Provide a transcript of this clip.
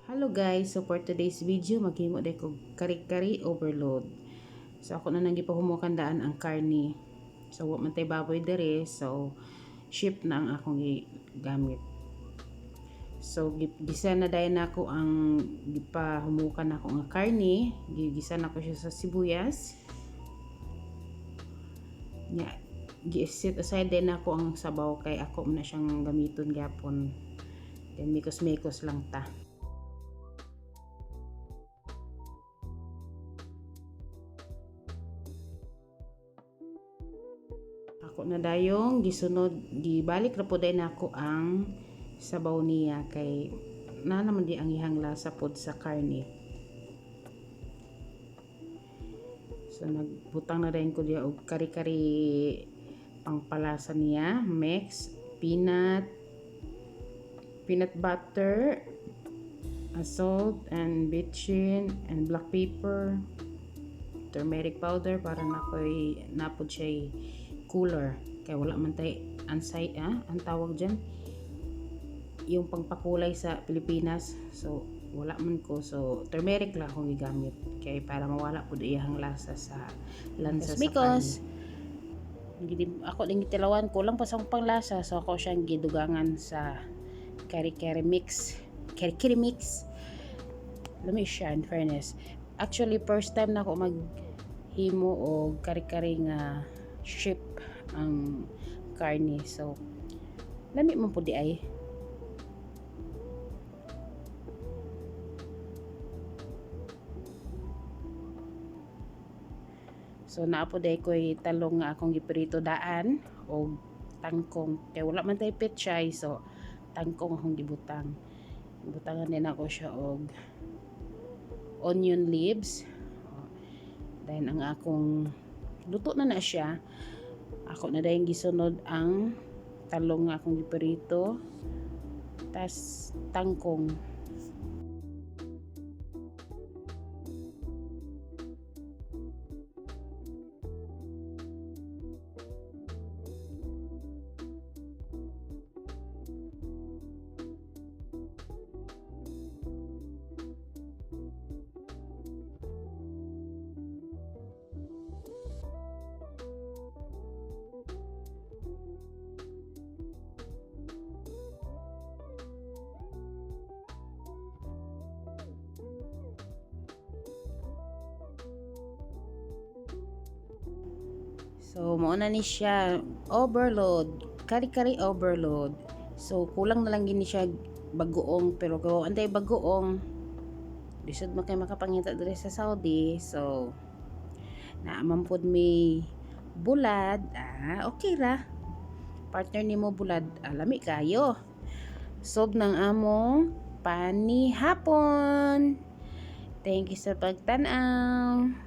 Hello guys, so for today's video maghimo day ko kari-kari overload. So ako na nang gipahumukandaan ang karni. So wa man tay baboy dere, so ship na ang akong gamit. So gisa na dayon nako ang gipahumukan nako nga karni, gigisa nako siya sa sibuyas. Nya gi-set aside din nako ang sabaw kay ako man na siyang gamiton gyapon. Then mikos-mikos lang ta. Ako na dayong gisunod, gibalik ra pud nako ang sabaw niya kay na naman di ang ihang lasa pod sa karne. So nagbutang na rin ko diya og kari-kari pangpalasa niya, mix peanut butter, salt and bitchin and black pepper, turmeric powder para nakoy napod siya cooler kay wala man tay ansay ang tawag diyan yung pangpakulay sa Pilipinas, so wala man ko, so turmeric lang akong gigamit kay para mawala pud iyang lasa sa lansa sa kanin. Ako din gitilawan ko lang pa sa panglasa, so ako siyang gidugangan sa kari-kari mix. Lami siya in fairness. Actually first time na ako maghimo og kari-kari nga ship ang karni, so lami man pud ay. So naapo day ko'y talong nga akong giprito daan o tangkong kay wala man tay petchay, so tangkong akong gibutang. Butangan din ako siya og onion leaves. Then ang akong luto na siya. Ako na dayong gisunod ang talong nga akong giprito, tas tangkong. So mao na ni siya overload, kari-kari overload. So kulang na lang gini siya bagoong, pero kung antay bagoong lisod man kay makapangita diri sa Saudi, so naaman pod mi bulad, okay ra. Partner nimo bulad, lami kayo. Sob ng among pani hapon. Thank you sa pagtanaw.